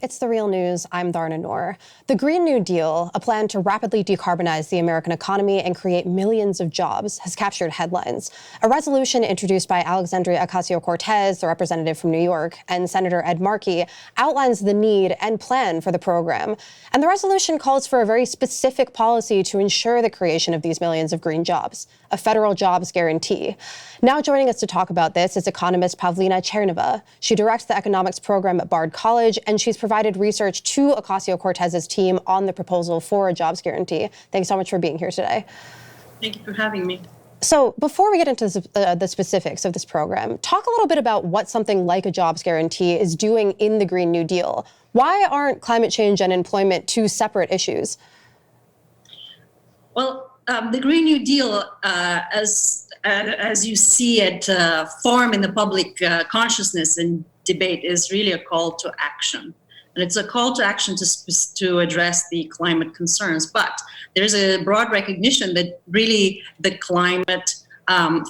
It's The Real News. I'm Dharna Noor. The Green New Deal, a plan to rapidly decarbonize the American economy and create millions of jobs, has captured headlines. A resolution introduced by Alexandria Ocasio-Cortez, the representative from New York, and Senator Ed Markey outlines the need and plan for the program. And the resolution calls for a very specific policy to ensure the creation of these millions of green jobs, a federal jobs guarantee. Now joining us to talk about this is economist Pavlina Tcherneva. She directs the economics program at Bard College, and she's provided research to Ocasio-Cortez's team on the proposal for a jobs guarantee. Thanks so much for being here today. Thank you for having me. So before we get into the specifics of this program, talk a little bit about what something like a jobs guarantee is doing in the Green New Deal. Why aren't climate change and employment two separate issues? Well, the Green New Deal, as you see it form in the public consciousness and debate, is really a call to action. And it's a call to action to address the climate concerns. But there's a broad recognition that really the climate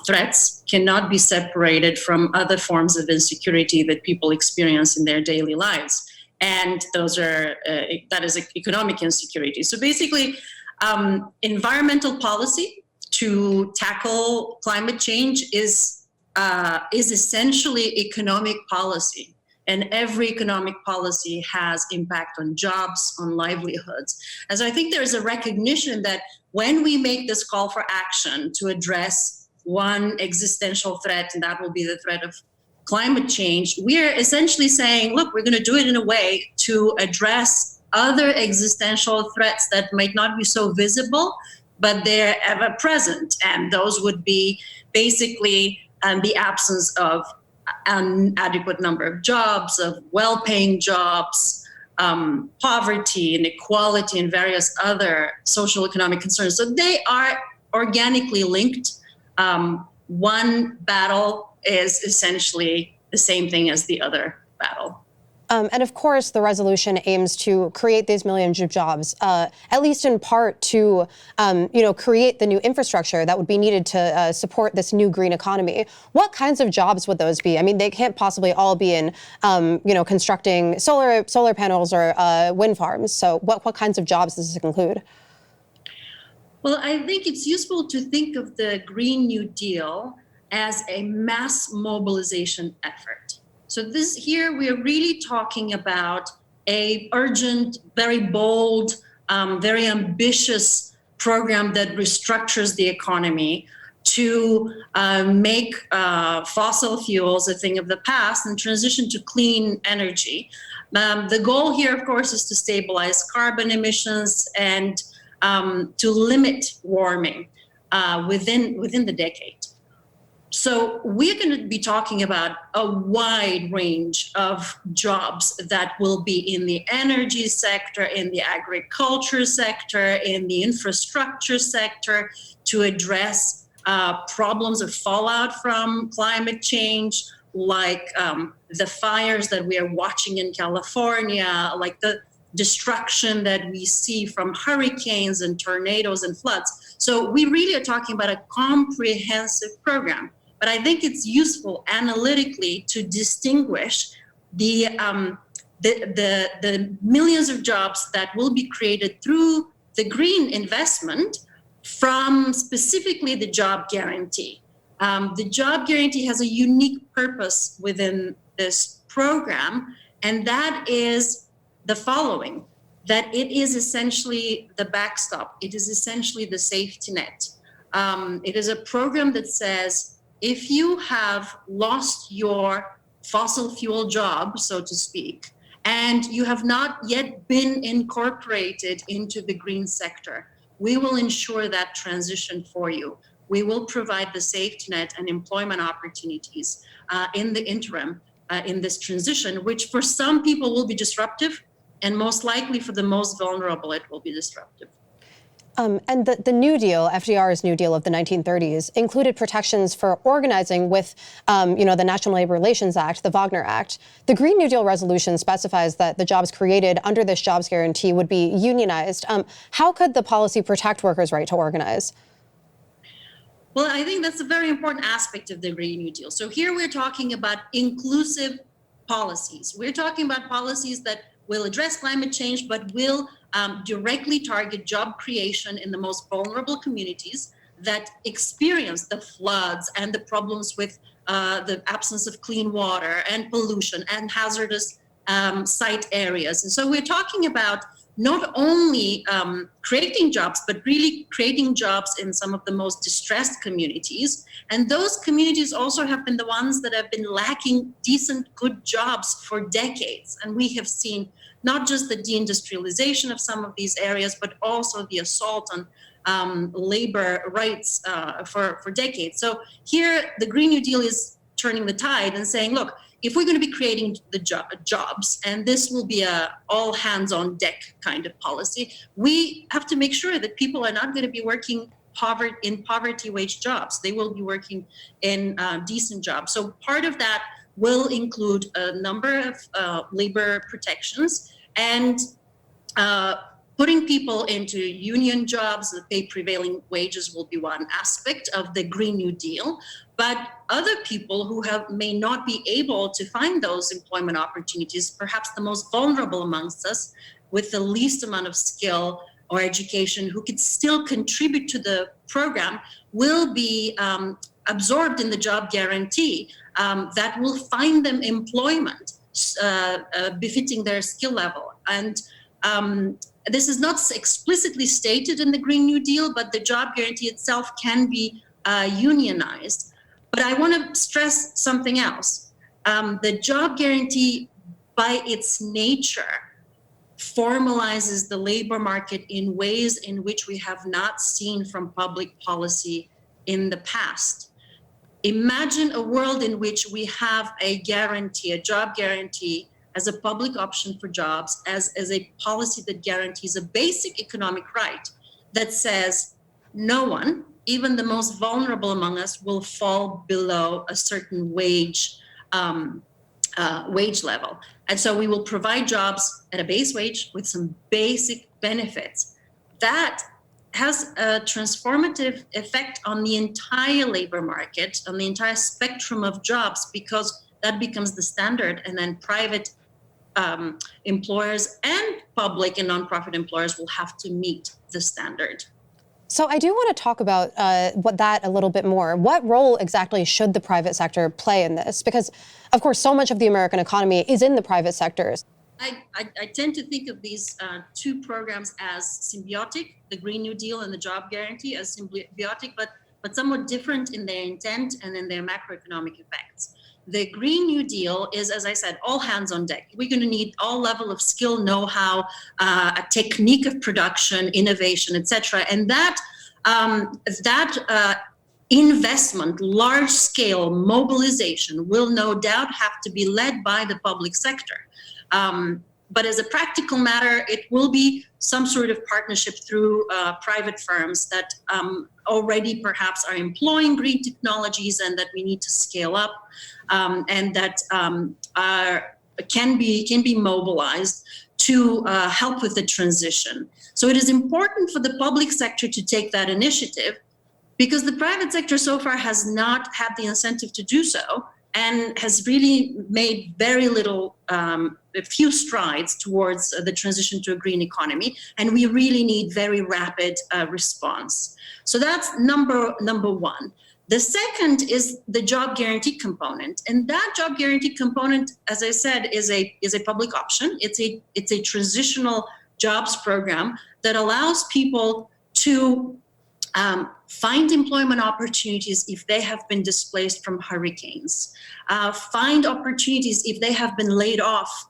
threats cannot be separated from other forms of insecurity that people experience in their daily lives. And those are, that is economic insecurity. So basically, environmental policy to tackle climate change is essentially economic policy. And every economic policy has impact on jobs, on livelihoods. And so I think there is a recognition that when we make this call for action to address one existential threat, and that will be the threat of climate change, we are essentially saying, look, we're going to do it in a way to address other existential threats that might not be so visible, but they're ever present. And those would be basically the absence of an adequate number of jobs, of well-paying jobs, poverty, inequality, and various other social economic concerns. So they are organically linked. One battle is essentially the same thing as the other battle. And of course, the resolution aims to create these millions of jobs, at least in part to, create the new infrastructure that would be needed to support this new green economy. What kinds of jobs would those be? I mean, they can't possibly all be in, constructing solar panels or wind farms. So what kinds of jobs does this include? Well, I think it's useful to think of the Green New Deal as a mass mobilization effort. So here we are really talking about a urgent, very bold, very ambitious program that restructures the economy to make fossil fuels a thing of the past and transition to clean energy. The goal here, of course, is to stabilize carbon emissions and to limit warming within the decade. So we're going to be talking about a wide range of jobs that will be in the energy sector, in the agriculture sector, in the infrastructure sector, to address problems of fallout from climate change, like the fires that we are watching in California, like the destruction that we see from hurricanes and tornadoes and floods. So we really are talking about a comprehensive program. But I think it's useful analytically to distinguish the millions of jobs that will be created through the green investment from specifically the job guarantee. The job guarantee has a unique purpose within this program, and that is the following, that it is essentially the backstop. It is essentially the safety net. It is a program that says, if you have lost your fossil fuel job, so to speak, and you have not yet been incorporated into the green sector, we will ensure that transition for you. We will provide the safety net and employment opportunities in the interim in this transition, which for some people will be disruptive, and most likely for the most vulnerable, it will be disruptive. And the New Deal, FDR's New Deal of the 1930s, included protections for organizing with, the National Labor Relations Act, the Wagner Act. The Green New Deal resolution specifies that the jobs created under this jobs guarantee would be unionized. How could the policy protect workers' right to organize? Well, I think that's a very important aspect of the Green New Deal. So here we're talking about inclusive policies. We're talking about policies that will address climate change, but will directly target job creation in the most vulnerable communities that experience the floods and the problems with the absence of clean water and pollution and hazardous site areas. And so we're talking about not only creating jobs, but really creating jobs in some of the most distressed communities. And those communities also have been the ones that have been lacking decent, good jobs for decades. And we have seen not just the deindustrialization of some of these areas, but also the assault on labor rights for decades. So here, the Green New Deal is turning the tide and saying, look, if we're going to be creating the jobs, and this will be a all hands on deck kind of policy, we have to make sure that people are not going to be working in poverty wage jobs. They will be working in decent jobs. So part of that will include a number of labor protections and putting people into union jobs that pay prevailing wages will be one aspect of the Green New Deal. But other people who may not be able to find those employment opportunities, perhaps the most vulnerable amongst us with the least amount of skill or education, who could still contribute to the program, will be absorbed in the job guarantee that will find them employment befitting their skill level. And this is not explicitly stated in the Green New Deal, but the job guarantee itself can be unionized. But I want to stress something else. The job guarantee, by its nature, formalizes the labor market in ways in which we have not seen from public policy in the past. Imagine a world in which we have a guarantee, a job guarantee, as a public option for jobs, as a policy that guarantees a basic economic right that says no one, even the most vulnerable among us, will fall below a certain wage level. And so we will provide jobs at a base wage with some basic benefits. That has a transformative effect on the entire labor market, on the entire spectrum of jobs, because that becomes the standard, and then private employers and public and nonprofit employers will have to meet the standard. So I do want to talk about what that a little bit more. What role exactly should the private sector play in this? Because, of course, so much of the American economy is in the private sectors. I tend to think of these two programs as symbiotic, the Green New Deal and the job guarantee as symbiotic, but somewhat different in their intent and in their macroeconomic effects. The Green New Deal is, as I said, all hands on deck. We're going to need all level of skill, know-how, a technique of production, innovation, etc. And that investment, large-scale mobilization, will no doubt have to be led by the public sector. But as a practical matter, it will be some sort of partnership through private firms that already perhaps are employing green technologies and that we need to scale up, and that can be mobilized to help with the transition. So it is important for the public sector to take that initiative, because the private sector so far has not had the incentive to do so and has really made very little, a few strides towards the transition to a green economy. And we really need very rapid response. So that's number one. The second is the job guarantee component. And that job guarantee component, as I said, is a public option. It's a transitional jobs program that allows people to find employment opportunities if they have been displaced from hurricanes, find opportunities if they have been laid off,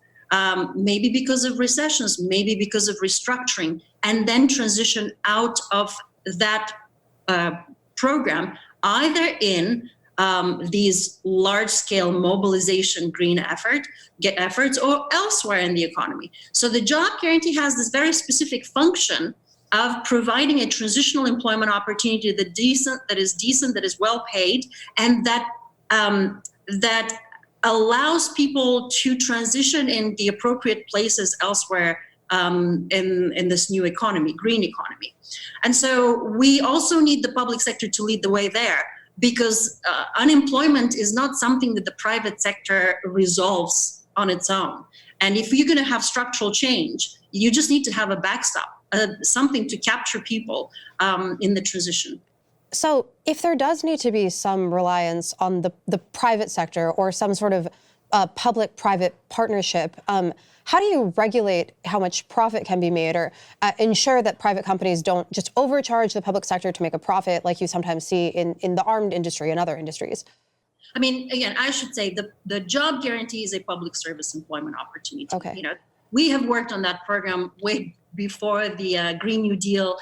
maybe because of recessions, maybe because of restructuring, and then transition out of that program, either in these large-scale mobilization green efforts or elsewhere in the economy. So the job guarantee has this very specific function of providing a transitional employment opportunity that is well paid, and that allows people to transition in the appropriate places elsewhere in this new economy, green economy. And so we also need the public sector to lead the way there, because unemployment is not something that the private sector resolves on its own. And if you're going to have structural change, you just need to have a backstop, something to capture people in the transition. So if there does need to be some reliance on the private sector or some sort of public-private partnership, how do you regulate how much profit can be made or ensure that private companies don't just overcharge the public sector to make a profit like you sometimes see in the armed industry and other industries? I mean, again, I should say the job guarantee is a public service employment opportunity. Okay. You know, we have worked on that program way before the Green New Deal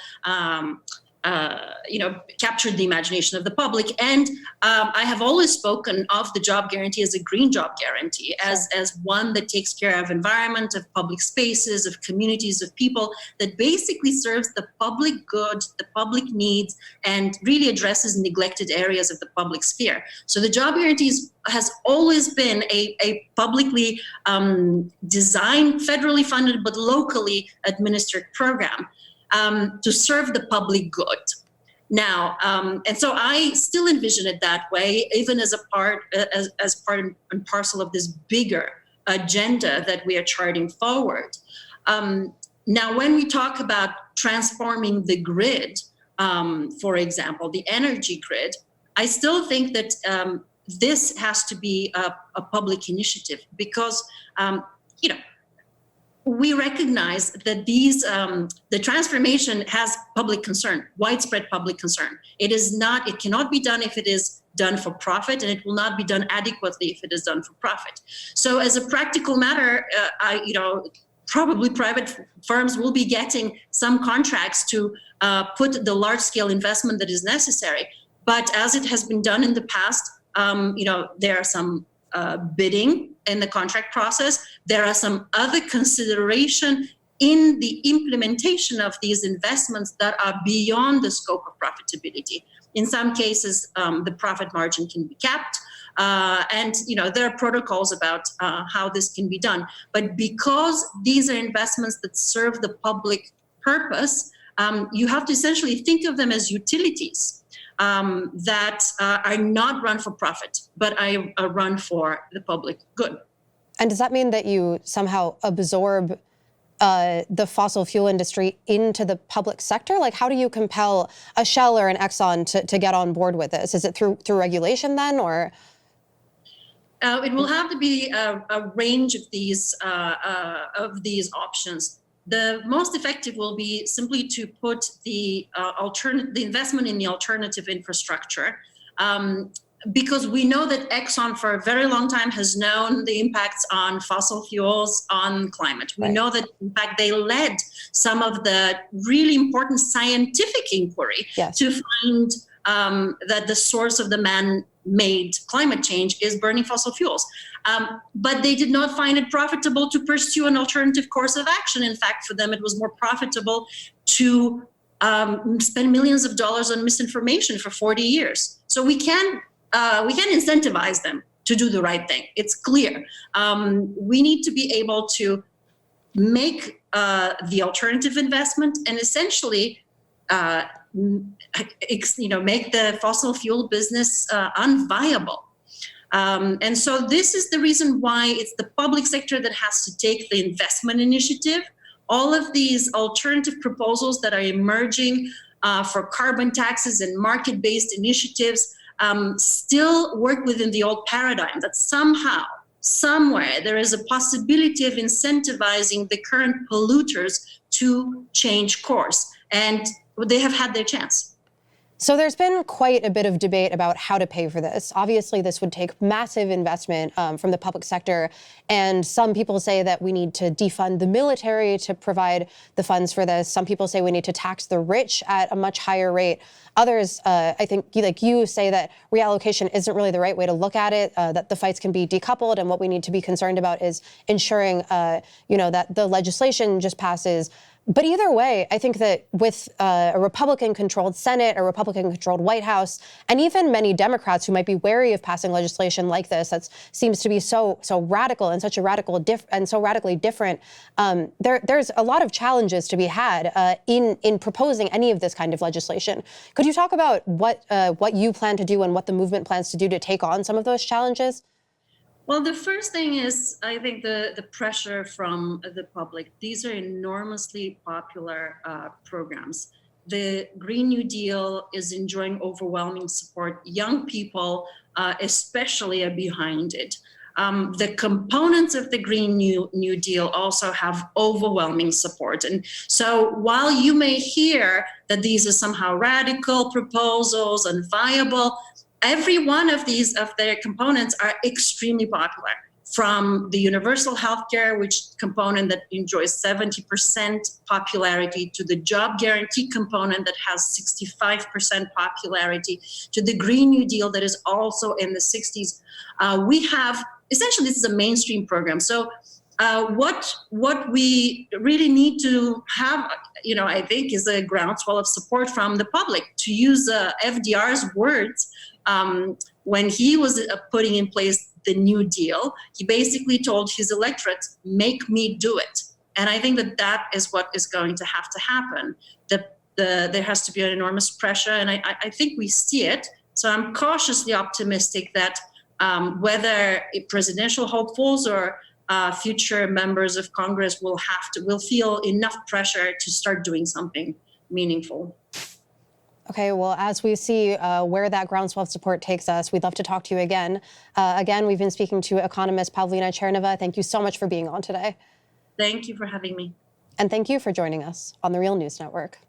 captured the imagination of the public. And I have always spoken of the job guarantee as a green job guarantee, as one that takes care of environment, of public spaces, of communities, of people, that basically serves the public good, the public needs, and really addresses neglected areas of the public sphere. So the job guarantee has always been a publicly designed, federally funded, but locally administered program to serve the public good. Now, and so I still envision it that way, even as part and parcel of this bigger agenda that we are charting forward. Now, when we talk about transforming the grid, for example, the energy grid, I still think that this has to be a public initiative because, we recognize that the transformation has public concern, widespread public concern. It cannot be done if it is done for profit, and it will not be done adequately if it is done for profit. So as a practical matter, probably private firms will be getting some contracts to put the large scale investment that is necessary. But as it has been done in the past, there are some bidding in the contract process. There are some other consideration in the implementation of these investments that are beyond the scope of profitability. In some cases, the profit margin can be capped. And there are protocols about how this can be done. But because these are investments that serve the public purpose, you have to essentially think of them as utilities that are not run for profit, but are run for the public good. And does that mean that you somehow absorb the fossil fuel industry into the public sector? Like, how do you compel a Shell or an Exxon to get on board with this? Is it through regulation then, or? It will have to be a range of these options. The most effective will be simply to put the investment in the alternative infrastructure, because we know that Exxon for a very long time has known the impacts on fossil fuels on climate. We know that, in fact, they led some of the really important scientific inquiry to find that the source of the man-made climate change is burning fossil fuels. But they did not find it profitable to pursue an alternative course of action. In fact, for them, it was more profitable to spend millions of dollars on misinformation for 40 years. So we can incentivize them to do the right thing. It's clear. We need to be able to make the alternative investment and essentially make the fossil fuel business unviable. And so this is the reason why it's the public sector that has to take the investment initiative. All of these alternative proposals that are emerging for carbon taxes and market-based initiatives still work within the old paradigm that somehow, somewhere, there is a possibility of incentivizing the current polluters to change course. And they have had their chance. So there's been quite a bit of debate about how to pay for this. Obviously, this would take massive investment from the public sector. And some people say that we need to defund the military to provide the funds for this. Some people say we need to tax the rich at a much higher rate. Others, I think, like you, say that reallocation isn't really the right way to look at it, that the fights can be decoupled. And what we need to be concerned about is ensuring, that the legislation just passes. But either way, I think that with a Republican-controlled Senate, a Republican-controlled White House, and even many Democrats who might be wary of passing legislation like this that seems to be so radical and such a so radically different, there's a lot of challenges to be had in proposing any of this kind of legislation. Could you talk about what you plan to do and what the movement plans to do to take on some of those challenges? Well, the first thing is, I think the pressure from the public. These are enormously popular programs. The Green New Deal is enjoying overwhelming support. Young people, especially, are behind it. The components of the Green New Deal also have overwhelming support. And so while you may hear that these are somehow radical proposals and viable, every one of their components are extremely popular, from the universal healthcare, which component that enjoys 70% popularity, to the job guarantee component that has 65% popularity, to the Green New Deal that is also in the 60s. We have, essentially, this is a mainstream program. So what we really need to have, I think, is a groundswell of support from the public. To use FDR's words, when he was putting in place the New Deal, he basically told his electorate, make me do it. And I think that is what is going to have to happen. There has to be an enormous pressure, and I think we see it. So I'm cautiously optimistic that whether presidential hopefuls or future members of Congress will feel enough pressure to start doing something meaningful. Okay, well, as we see where that groundswell of support takes us, we'd love to talk to you again. Again, we've been speaking to economist Pavlina Tcherneva. Thank you so much for being on today. Thank you for having me. And thank you for joining us on the Real News Network.